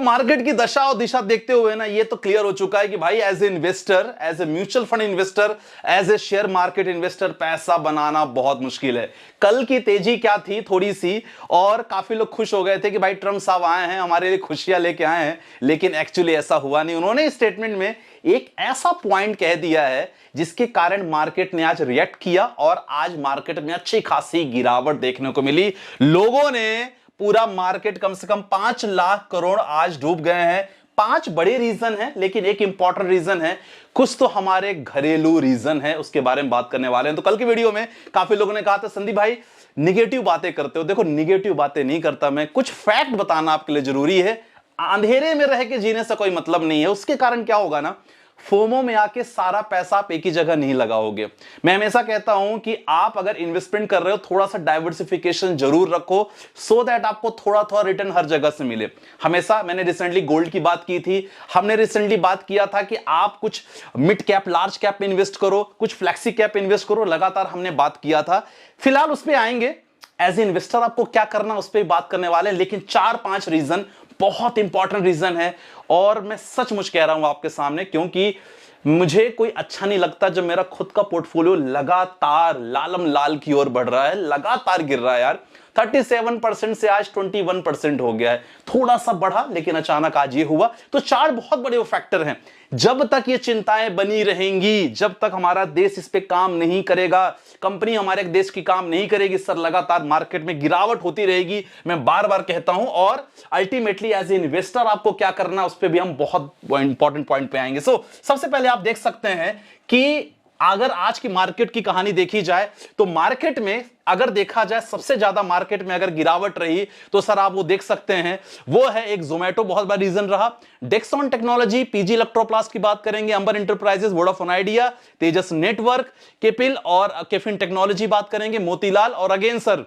Market की दशा और दिशा देखते हुए ना ये तो क्लियर हो चुका है कि भाई as a investor, as a mutual fund investor, as a share market investor पैसा बनाना बहुत मुश्किल है। कल की तेजी क्या थी थोड़ी सी, और काफी लोग खुश हो गए थे कि भाई ट्रम्प साहब आए हैं हमारे लिए खुशियां लेके आए हैं, लेकिन एक्चुअली ऐसा हुआ नहीं। उन्होंने स्टेटमेंट में एक ऐसा पॉइंट कह दिया है जिसके कारण मार्केट ने आज रिएक्ट किया और आज मार्केट में अच्छी खासी गिरावट देखने को मिली। लोगों ने पूरा मार्केट कम से कम 5 लाख करोड़ आज डूब गए हैं। 5 बड़े रीजन हैं, लेकिन एक इंपॉर्टेंट रीजन है, कुछ तो हमारे घरेलू रीजन है, उसके बारे में बात करने वाले हैं। तो कल की वीडियो में काफी लोगों ने कहा था संदीप भाई निगेटिव बातें करते हो। देखो निगेटिव बातें नहीं करता मैं, कुछ फैक्ट बताना आपके लिए जरूरी है। अंधेरे में रह के जीने से कोई मतलब नहीं है। उसके कारण क्या होगा ना, फोमो में आके सारा पैसा आप एक ही जगह नहीं लगाओगे। मैं हमेशा कहता हूं कि आप अगर इन्वेस्टमेंट कर रहे हो थोड़ा सा डाइवर्सिफिकेशन जरूर रखो, सो दैट आपको थोड़ा थोड़ा रिटर्न हर जगह से मिले। हमेशा मैंने रिसेंटली गोल्ड की बात की थी, हमने रिसेंटली बात किया था कि आप कुछ मिड कैप लार्ज कैप में इन्वेस्ट करो, कुछ फ्लैक्सी कैप इन्वेस्ट करो, लगातार हमने बात किया था। फिलहाल उस पर आएंगे, एज ए इन्वेस्टर आपको क्या करना उस पर बात करने वाले हैं, लेकिन 4-5 रीजन बहुत इंपॉर्टेंट रीजन है। और मैं सचमुच कह रहा हूं आपके सामने, क्योंकि मुझे कोई अच्छा नहीं लगता जब मेरा खुद का पोर्टफोलियो लगातार लालम लाल की ओर बढ़ रहा है, लगातार गिर रहा है यार। 37% से आज 21% हो गया है। थोड़ा सा बढ़ा लेकिन अचानक आज ये हुआ। तो 4 बहुत बड़े फैक्टर हैं। जब तक ये चिंताएं बनी रहेंगी, जब तक हमारा देश इस पे काम नहीं करेगा, कंपनी हमारे देश की काम नहीं करेगी सर, लगातार मार्केट में गिरावट होती रहेगी। मैं बार बार कहता हूं, और अल्टीमेटली एज ए इन्वेस्टर आपको क्या करना उस पर भी हम बहुत इंपॉर्टेंट पॉइंट पे आएंगे। सबसे पहले आप देख सकते हैं कि अगर आज की मार्केट की कहानी देखी जाए तो मार्केट में अगर देखा जाए सबसे ज्यादा मार्केट में अगर गिरावट रही तो सर आप वो देख सकते हैं, वो है एक जोमेटो बहुत बड़ा रीजन रहा, डेक्सॉन टेक्नोलॉजी, पीजी इलेक्ट्रोप्लास्ट की बात करेंगे, अंबर इंटरप्राइजेस, वोडाफोन आइडिया, तेजस नेटवर्क, केपिल और केफिन टेक्नोलॉजी बात करेंगे, मोतीलाल और अगेन सर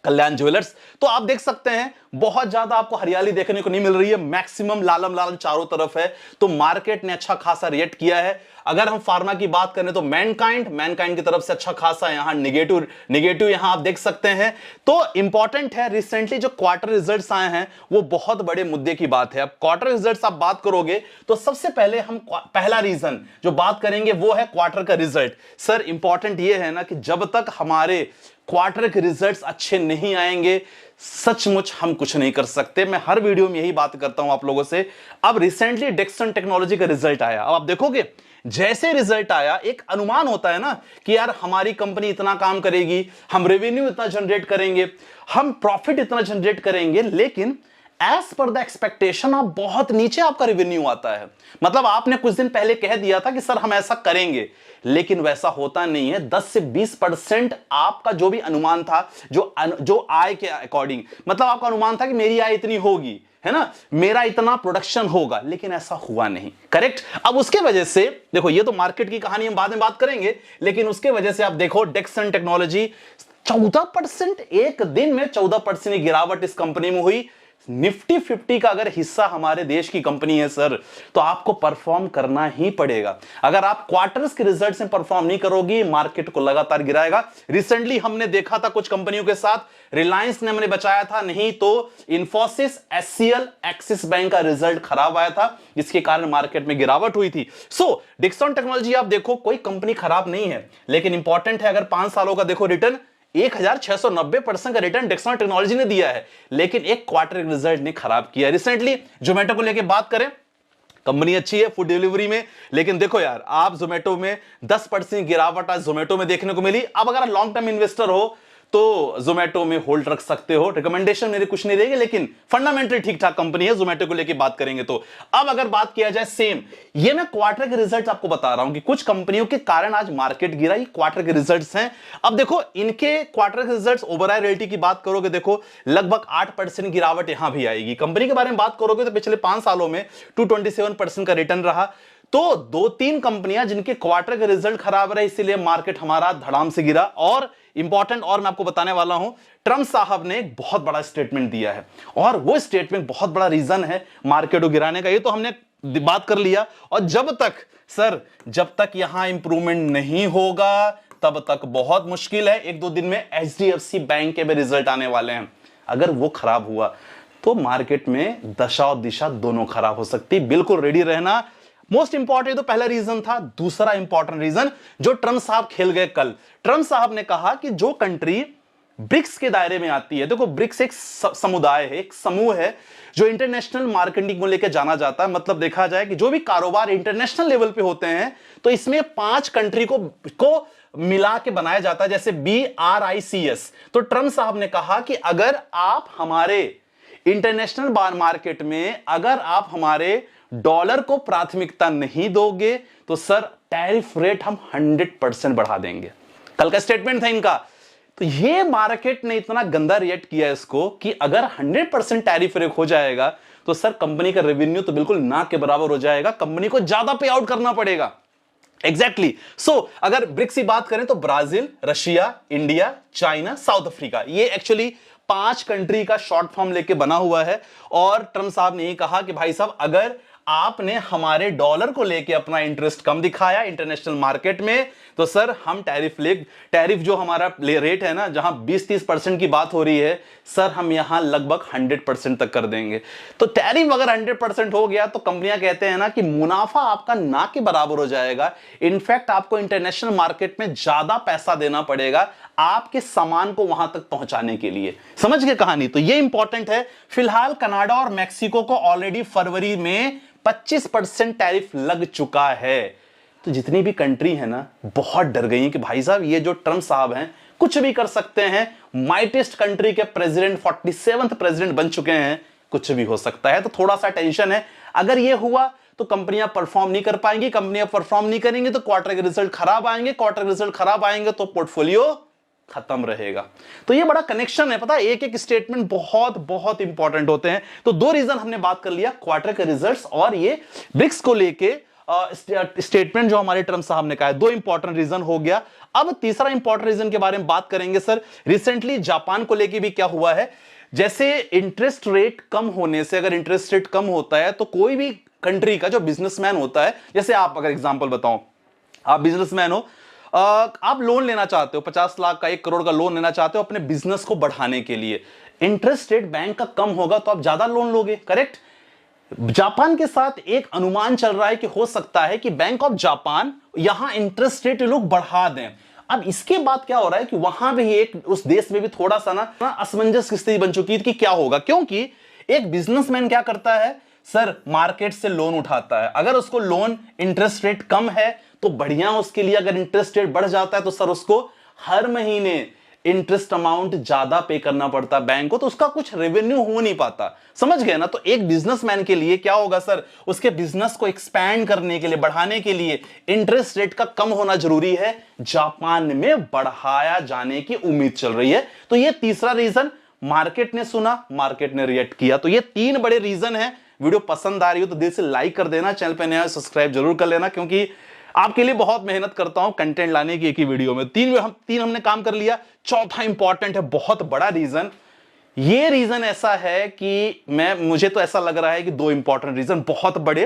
कल्याण ज्वेलर्स। तो आप देख सकते हैं बहुत ज्यादा आपको हरियाली देखने को नहीं मिल रही है, मैक्सिमम लालम लालम चारों तरफ है। तो मार्केट ने अच्छा खासा रिएक्ट किया है। अगर हम फार्मा की बात करें तो मैनकाइंड की तरफ से अच्छा खासा यहां निगेटिव यहां आप देख सकते हैं। तो इंपॉर्टेंट है, रिसेंटली जो क्वार्टर रिजल्ट्स आए हैं वो बहुत बड़े मुद्दे की बात है। अब क्वार्टर रिजल्ट्स आप बात करोगे तो सबसे पहले हम पहला रीजन जो बात करेंगे वो है क्वार्टर का रिजल्ट। सर इंपॉर्टेंट ये है ना कि जब तक हमारे क्वार्टर के रिजल्ट्स अच्छे नहीं आएंगे सचमुच हम कुछ नहीं कर सकते। मैं हर वीडियो में यही बात करता हूं आप लोगों से। अब रिसेंटली डेक्सन टेक्नोलॉजी का रिजल्ट आया, अब आप देखोगे जैसे रिजल्ट आया एक अनुमान होता है ना कि यार हमारी कंपनी इतना काम करेगी, हम रेवेन्यू इतना जनरेट करेंगे, हम प्रॉफिट इतना जनरेट करेंगे, लेकिन एज पर द एक्सपेक्टेशन आप बहुत नीचे आपका रेवेन्यू आता है। मतलब आपने कुछ दिन पहले कह दिया था कि सर हम ऐसा करेंगे, लेकिन वैसा होता नहीं है। 10 से 20% आपका जो भी अनुमान था, जो आय के अकॉर्डिंग, मतलब आपका अनुमान था कि मेरी आय इतनी होगी, है ना, मेरा इतना प्रोडक्शन होगा, लेकिन ऐसा हुआ नहीं। करेक्ट। अब उसके वजह से देखो, ये तो मार्केट की कहानी हम बाद में बात करेंगे, लेकिन उसके वजह से आप देखो डेक्सन टेक्नोलॉजी 14%, एक दिन में 14% की गिरावट इस कंपनी में हुई। निफ्टी 50 का अगर हिस्सा हमारे देश की कंपनी है सर, तो आपको परफॉर्म करना ही पड़ेगा। अगर आप क्वार्टर्स के रिजल्ट से परफॉर्म नहीं करोगे मार्केट को लगातार गिराएगा। रिसेंटली हमने देखा था कुछ कंपनियों के साथ, रिलायंस ने हमने बचाया था, नहीं तो इंफोसिस, एचसीएल, एक्सिस बैंक का रिजल्ट खराब आया था, जिसके कारण मार्केट में गिरावट हुई थी। डेक्सॉन टेक्नोलॉजी आप देखो कोई कंपनी खराब नहीं है, लेकिन इंपॉर्टेंट है अगर 5 सालों का देखो रिटर्न 1690% का रिटर्न डेक्सॉन टेक्नोलॉजी ने दिया है, लेकिन एक क्वार्टर रिजल्ट ने खराब किया। रिसेंटली जोमेटो को लेकर बात करें, कंपनी अच्छी है फूड डिलीवरी में, लेकिन देखो यार आप जोमेटो में 10% गिरावट आज जोमेटो में देखने को मिली। अब अगर लॉन्ग टर्म इन्वेस्टर हो तो जोमेटो में होल्ड रख सकते हो, रिकमेंडेशन मेरे कुछ नहीं रहेगी, लेकिन फंडामेंटल ठीक ठाक कंपनी है जोमेटो को लेके बात करेंगे तो। अब अगर बात किया जाए सेम, ये मैं क्वार्टर के रिजल्ट्स आपको बता रहा हूं कि कुछ कंपनियों के कारण आज मार्केट गिरा, ये क्वार्टर के रिजल्ट्स हैं। अब देखो इनके क्वार्टर के रिजल्ट्स, ओबेरॉय रियल्टी की बात करोगे देखो लगभग 8% गिरावट यहां भी आएगी। कंपनी के बारे में बात करोगे तो पिछले 5 सालों में 227% का रिटर्न रहा। तो 2-3 कंपनियां जिनके क्वार्टर के रिजल्ट खराब रहे, इसीलिए मार्केट हमारा धड़ाम से गिरा। और इंपॉर्टेंट और मैं आपको बताने वाला हूं, ट्रम्प साहब ने एक बहुत बड़ा स्टेटमेंट दिया है, और वो स्टेटमेंट बहुत बड़ा रीजन है मार्केट को गिराने का। ये तो हमने बात कर लिया। और जब तक यहां इंप्रूवमेंट नहीं होगा तब तक बहुत मुश्किल है। 1-2 दिन में एचडीएफसी बैंक के भी रिजल्ट आने वाले हैं, अगर वो खराब हुआ तो मार्केट में दशा और दिशा दोनों खराब हो सकती है। बिल्कुल रेडी रहना। मोस्ट इंपॉर्टेंट तो पहला रीजन था। दूसरा इंपॉर्टेंट रीजन जो ट्रम्प साहब खेल गए कल, ट्रम्प साहब ने कहा कि जो कंट्री ब्रिक्स के दायरे में आती है, देखो ब्रिक्स एक समुदाय है, एक समूह है जो इंटरनेशनल मार्केटिंग को लेकर जाना जाता है। मतलब देखा जाए कि जो भी कारोबार इंटरनेशनल लेवल पे होते हैं तो इसमें 5 कंट्री को मिला के बनाया जाता है, जैसे BRICS। तो ट्रम्प साहब ने कहा कि अगर आप हमारे इंटरनेशनल मार्केट में अगर आप हमारे डॉलर को प्राथमिकता नहीं दोगे तो सर टैरिफ रेट हम 100% बढ़ा देंगे। कल का स्टेटमेंट था इनका। तो ये मार्केट ने इतना गंदा रिएक्ट किया इसको कि अगर 100% टैरिफ रेट हो जाएगा तो सर कंपनी का रेवेन्यू तो बिल्कुल ना के बराबर हो जाएगा, कंपनी को ज्यादा पे आउट करना पड़ेगा। एग्जैक्टली। सो अगर ब्रिक्स की बात करें तो Brazil, Russia, India, China, south Africa, ये एक्चुअली 5 कंट्री का शॉर्ट फॉर्म लेके बना हुआ है। और ट्रम्प साहब ने ये कहा कि भाई साहब अगर आपने हमारे डॉलर को लेके अपना इंटरेस्ट कम दिखाया इंटरनेशनल मार्केट में तो सर हम टैरिफ जो हमारा रेट है ना, जहां 20-30% की बात हो रही है, सर हम यहां लगभग 100% तक कर देंगे। तो टैरिफ अगर 100% हो गया तो कंपनियां कहते हैं ना कि मुनाफा आपका ना के बराबर हो जाएगा। इनफैक्ट आपको इंटरनेशनल मार्केट में ज्यादा पैसा देना पड़ेगा आपके सामान को वहां तक पहुंचाने के लिए। समझ गए कहानी? तो ये इंपॉर्टेंट है। फिलहाल कनाडा और मैक्सिको को ऑलरेडी फरवरी में 25% टैरिफ लग चुका है। तो जितनी भी कंट्री है ना बहुत डर गई हैं कि भाई साहब ये जो ट्रम्प साहब हैं कुछ भी कर सकते हैं। माइटेस्ट कंट्री के प्रेसिडेंट 47th प्रेसिडेंट बन चुके हैं, कुछ भी हो सकता है। तो थोड़ा सा टेंशन है। अगर ये हुआ तो कंपनियां परफॉर्म नहीं कर पाएंगी, कंपनियां परफॉर्म नहीं करेंगी तो क्वार्टर के रिजल्ट खराब आएंगे, क्वार्टर के रिजल्ट खराब आएंगे तो पोर्टफोलियो खत्म रहेगा। तो ये बड़ा कनेक्शन है, पता है, एक एक स्टेटमेंट बहुत बहुत इंपॉर्टेंट होते हैं। तो 2 रीजन हमने बात कर लिया, क्वार्टर के रिजल्ट्स और ये ब्रिक्स को लेके स्टेटमेंट जो हमारे ट्रम्प साहब ने कहा है। 2 इंपॉर्टेंट रीजन हो गया। अब तीसरा इंपॉर्टेंट रीजन के बारे में बात करेंगे सर। रिसेंटली जापान को लेके भी क्या हुआ है, जैसे इंटरेस्ट रेट कम होने से, अगर इंटरेस्ट रेट कम होता है तो कोई भी कंट्री का जो बिजनेसमैन होता है, जैसे आप अगर एग्जांपल बताओ, आप बिजनेसमैन हो, आप लोन लेना चाहते हो 50 लाख का, 1 करोड़ का लोन लेना चाहते हो अपने बिजनेस को बढ़ाने के लिए। इंटरेस्ट रेट बैंक का कम होगा तो आप ज्यादा लोन लोगे, करेक्ट। जापान के साथ एक अनुमान चल रहा है कि हो सकता है कि बैंक ऑफ जापान यहां इंटरेस्ट रेट लोग बढ़ा दें। अब इसके बाद क्या हो रहा है कि वहां भी एक उस देश में भी थोड़ा सा ना असमंजस की स्थिति बन चुकी है कि क्या होगा, क्योंकि एक बिजनेसमैन क्या करता है सर, मार्केट से लोन उठाता है। अगर उसको लोन इंटरेस्ट रेट कम है तो बढ़िया उसके लिए, अगर इंटरेस्ट रेट बढ़ जाता है तो सर उसको हर महीने इंटरेस्ट अमाउंट ज्यादा पे करना पड़ता है बैंक को, तो उसका कुछ रेवेन्यू हो नहीं पाता। समझ गए ना? तो एक बिजनेसमैन के लिए क्या होगा सर, उसके बिजनेस को एक्सपैंड करने के लिए, बढ़ाने के लिए इंटरेस्ट रेट का कम होना जरूरी है। जापान में बढ़ाया जाने की उम्मीद चल रही है। तो ये तीसरा रीजन, मार्केट ने सुना, मार्केट ने रिएक्ट किया। तो ये 3 बड़े रीजन है। वीडियो पसंद आ रही हो तो दिल से लाइक कर देना, चैनल पे नया सब्सक्राइब जरूर कर लेना, क्योंकि आपके लिए बहुत मेहनत करता हूं कंटेंट लाने की एक ही वीडियो में। 3 हमने काम कर लिया। चौथा इंपॉर्टेंट है, बहुत बड़ा रीजन। ये रीजन ऐसा है कि मुझे तो ऐसा लग रहा है कि 2 इंपॉर्टेंट रीजन बहुत बड़े।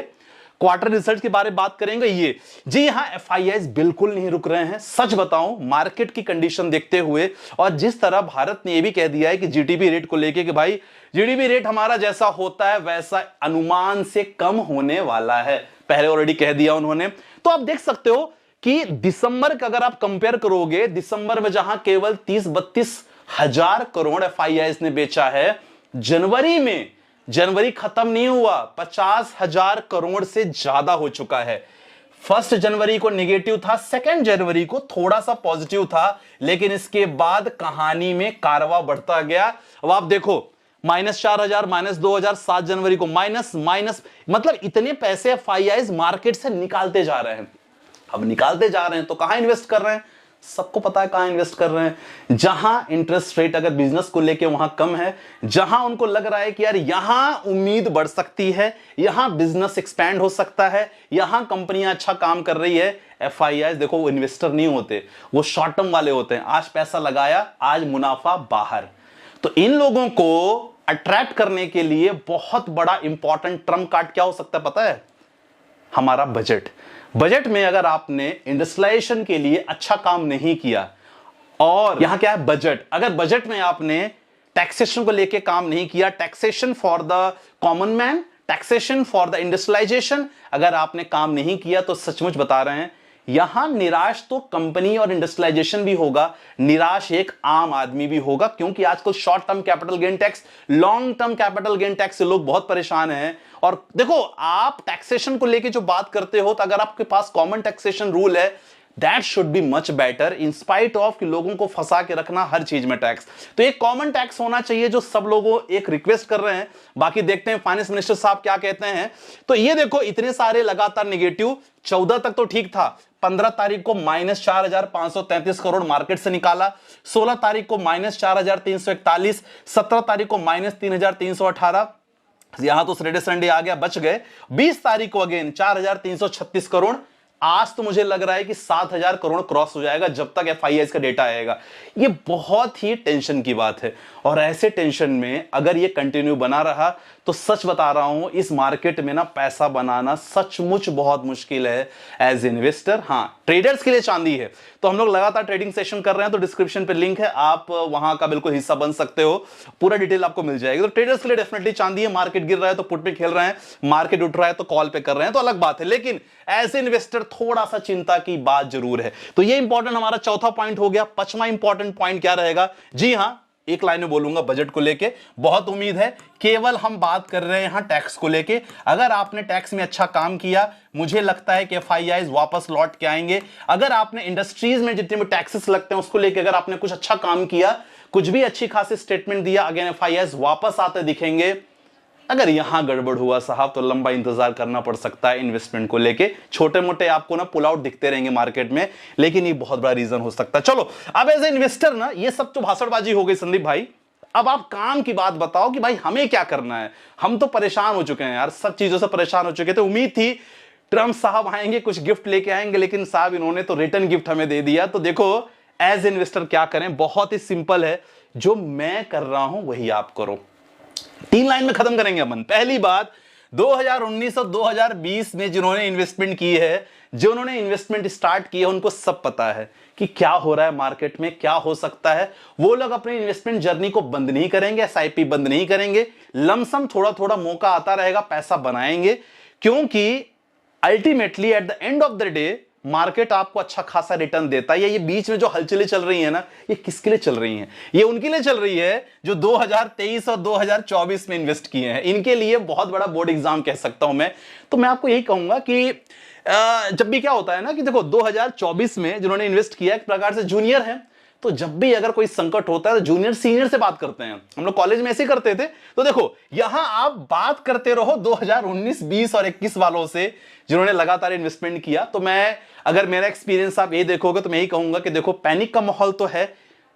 क्वार्टर रिजल्ट के बारे में बात करेंगे। ये जी यहां FIIs बिल्कुल नहीं रुक रहे हैं। सच बताऊं, मार्केट की कंडीशन देखते हुए और जिस तरह भारत ने यह भी कह दिया है कि GDP रेट को लेके कि भाई GDP रेट हमारा जैसा होता है वैसा अनुमान से कम होने वाला है, पहले ऑलरेडी कह दिया उन्होंने। तो आप देख सकते हो कि दिसंबर का अगर आप कंपेयर करोगे, दिसंबर में जहां केवल 30-32 हजार करोड़ FIIs ने बेचा है, जनवरी खत्म नहीं हुआ, 50,000 करोड़ से ज्यादा हो चुका है। 1 जनवरी को नेगेटिव था, 2 जनवरी को थोड़ा सा पॉजिटिव था, लेकिन इसके बाद कहानी में कारवा बढ़ता गया। अब आप देखो -4,000, -2,000, 7 जनवरी को माइनस, मतलब इतने पैसे FIIs मार्केट से निकालते जा रहे हैं। अब निकालते जा रहे हैं तो कहां इन्वेस्ट कर रहे हैं? सबको पता है कहां इन्वेस्ट कर रहे हैं। जहां इंटरेस्ट रेट अगर बिजनेस को लेके वहां कम है, जहां उनको लग रहा है कि यार यहां उम्मीद बढ़ सकती है, यहां बिजनेस एक्सपैंड हो सकता है, यहां कंपनियां अच्छा काम कर रही है, FIIs देखो वो इन्वेस्टर नहीं होते, वो शॉर्ट टर्म वाले होते हैं। आज पैसा लगाया, आज मुनाफा बाहर। तो इन लोगों को अट्रैक्ट करने के लिए बहुत बड़ा इंपॉर्टेंट ट्रम्प कार्ड क्या हो सकता है पता है? हमारा बजट में अगर आपने इंडस्ट्रियलाइजेशन के लिए अच्छा काम नहीं किया, और यहां क्या है बजट, अगर बजट में आपने टैक्सेशन को लेके काम नहीं किया, taxation for the common man, taxation for the industrialisation अगर आपने काम नहीं किया तो सचमुच बता रहे हैं यहां निराश तो कंपनी और इंडस्ट्रियलाइजेशन भी होगा, निराश एक आम आदमी भी होगा, क्योंकि आजकल short term capital gain tax, long term capital gain tax से लोग बहुत परेशान हैं। और देखो आप टैक्सेशन को लेके जो बात करते हो तो अगर आपके पास कॉमन टैक्सेशन रूल है that should be much better in spite of कि लोगों को फंसा के रखना हर चीज में टैक्स। तो एक कॉमन टैक्स होना चाहिए जो सब लोगों एक रिक्वेस्ट कर रहे हैं। बाकी देखते हैं फाइनेंस मिनिस्टर साहब क्या कहते हैं। तो ये देखो इतने सारे लगातार नेगेटिव, 14 तक तो ठीक था, 15 तारीख को -4,533 करोड़ मार्केट से निकाला, 16 तारीख को -4,341, 17 तारीख को -3,318, यहां तो सैटरडे संडे आ गया, बच गए। 20 तारीख को अगेन 4,336 करोड़, आज तो मुझे लग रहा है कि 7,000 करोड़ क्रॉस हो जाएगा जब तक FIS का डेटा आएगा। ये बहुत ही टेंशन की बात है और ऐसे टेंशन में अगर ये कंटिन्यू बना रहा तो सच बता रहा हूं इस मार्केट में ना पैसा बनाना सचमुच बहुत मुश्किल है एज इन्वेस्टर। हां ट्रेडर्स के लिए चांदी है, तो हम लोग लगातार ट्रेडिंग सेशन कर रहे हैं, तो डिस्क्रिप्शन पे लिंक है, आप वहां का बिल्कुल हिस्सा बन सकते हो, पूरा डिटेल आपको मिल जाएगी। तो ट्रेडर्स के लिए डेफिनेटली चांदी है, मार्केट गिर रहा है तो पुट पे खेल रहे हैं, मार्केट उठ रहा है तो कॉल पे कर रहे हैं, तो अलग बात है, लेकिन एज इन्वेस्टर थोड़ा सा चिंता की बात जरूर है। तो ये इंपॉर्टेंट हमारा चौथा पॉइंट हो गया। पांचवा इंपॉर्टेंट पॉइंट क्या रहेगा? जी हां, एक लाइन में बोलूंगा बजट को लेके, बहुत उम्मीद है केवल हम बात कर रहे हैं यहां टैक्स को लेके। अगर आपने टैक्स में अच्छा काम किया मुझे लगता है कि FIIs वापस लौट के आएंगे। अगर आपने इंडस्ट्रीज में जितने भी टैक्सेस लगते हैं उसको लेके अगर आपने कुछ अच्छा काम किया, कुछ भी अच्छी खासी स्टेटमेंट दिया, अगेन FIIs वापस आते दिखेंगे। अगर यहां गड़बड़ हुआ साहब तो लंबा इंतजार करना पड़ सकता है इन्वेस्टमेंट को लेके। छोटे मोटे आपको ना पुल आउट दिखते रहेंगे मार्केट में, लेकिन ये बहुत बड़ा रीजन हो सकता है। चलो अब एज ए इन्वेस्टर ना ये सब तो भाषणबाजी हो गई संदीप भाई, अब आप काम की बात बताओ कि भाई हमें क्या करना है। हम तो परेशान हो चुके हैं यार, सब चीजों से परेशान हो चुके थे। उम्मीद थी ट्रम्प साहब आएंगे कुछ गिफ्ट लेके आएंगे, लेकिन साहब इन्होंने तो रिटर्न गिफ्ट हमें दे दिया। तो देखो एज इन्वेस्टर क्या करें, बहुत ही सिंपल है, जो मैं कर रहा हूं वही आप करो। 3 लाइन में खत्म करेंगे अपन। पहली बात, 2019 और 2020 में जिन्होंने इन्वेस्टमेंट की है, जिन्होंने इन्वेस्टमेंट स्टार्ट की है, उनको सब पता है कि क्या हो रहा है मार्केट में, क्या हो सकता है। वो लोग अपनी इन्वेस्टमेंट जर्नी को बंद नहीं करेंगे, SIP बंद नहीं करेंगे, लमसम थोड़ा थोड़ा मौका आता रहेगा, पैसा बनाएंगे, क्योंकि ultimately at the end of the day market आपको अच्छा खासा रिटर्न देता है। ये बीच में जो हलचलें चल रही है ना, ये किसके लिए चल रही हैं? ये उनके लिए चल रही है जो 2023 और 2024 में इन्वेस्ट किए हैं। इनके लिए बहुत बड़ा बोर्ड एग्जाम कह सकता हूं मैं। तो मैं आपको यही कहूंगा कि जब भी क्या होता है ना कि देखो 2024 में जिन्होंने इन्वेस्ट किया एक प्रकार से जूनियर है, तो जब भी अगर कोई संकट होता है तो जूनियर सीनियर से बात करते हैं। हम लोग कॉलेज में ऐसे ही करते थे। तो देखो यहां आप बात करते रहो 2019, 20 और 21 वालों से जिन्होंने लगातार इन्वेस्टमेंट किया। तो मैं अगर मेरा एक्सपीरियंस आप ये देखोगे तो मैं यही कहूंगा कि देखो पैनिक का माहौल तो है,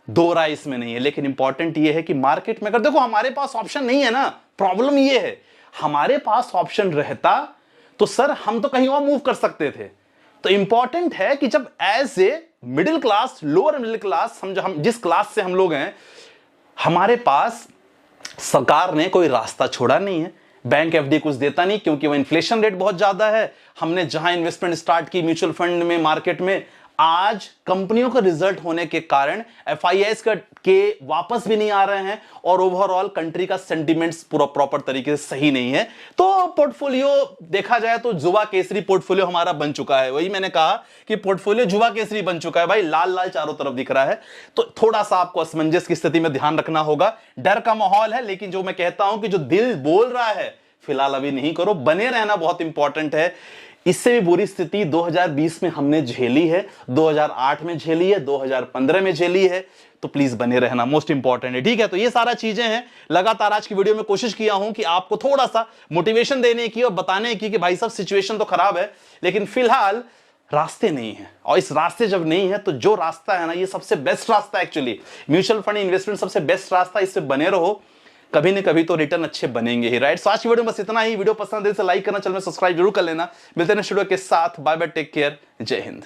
दो राय इसमें नहीं है, लेकिन इंपॉर्टेंट ये है कि मार्केट में अगर देखो हमारे पास ऑप्शन नहीं है ना, प्रॉब्लम ये है हमारे पास ऑप्शन रहता तो सर हम तो कहीं और मूव कर सकते थे। तो इंपॉर्टेंट है कि जब as a middle class, lower middle class, हम जिस क्लास से हम लोग हैं, हमारे पास सरकार ने कोई रास्ता छोड़ा नहीं है। बैंक FD कुछ देता नहीं क्योंकि वो इन्फ्लेशन रेट बहुत ज्यादा है। हमने जहां इन्वेस्टमेंट स्टार्ट की म्यूचुअल फंड में, मार्केट में, आज कंपनियों का रिजल्ट होने के कारण FIIs के वापस भी नहीं आ रहे हैं और ओवरऑल कंट्री का सेंटिमेंट्स पूरा प्रॉपर तरीके से सही नहीं है। तो पोर्टफोलियो देखा जाए तो जुआ केसरी पोर्टफोलियो हमारा बन चुका है। वही मैंने कहा कि पोर्टफोलियो जुआ केसरी बन चुका है भाई, लाल लाल चारों तरफ दिख रहा है। तो थोड़ा सा आपको असमंजस की स्थिति में ध्यान रखना होगा। डर का माहौल है, लेकिन जो मैं कहता हूं कि जो दिल बोल रहा है फिलहाल अभी नहीं करो, बने रहना बहुत इंपॉर्टेंट है। इससे भी बुरी स्थिति 2020 में हमने झेली है, 2008 में झेली है, 2015 में झेली है। तो प्लीज बने रहना, मोस्ट इंपॉर्टेंट है। ठीक है, तो ये सारा चीजें हैं। लगातार आज की वीडियो में कोशिश किया हूं कि आपको थोड़ा सा मोटिवेशन देने की और बताने की कि भाई साहब सिचुएशन तो खराब है, लेकिन फिलहाल रास्ते नहीं है। और इस रास्ते जब नहीं है तो जो रास्ता है ना, ये सबसे बेस्ट रास्ता है एक्चुअली। म्यूचुअल फंड इन्वेस्टमेंट सबसे बेस्ट रास्ता, इससे बने रहो, कभी न कभी तो रिटर्न अच्छे बनेंगे ही। राइट, आज की वीडियो में बस इतना ही। वीडियो पसंद है तो लाइक करना, चैनल में सब्सक्राइब जरूर कर लेना। मिलते हैं नेक्स्ट वीडियो के साथ। बाय बाय, टेक केयर, जय हिंद।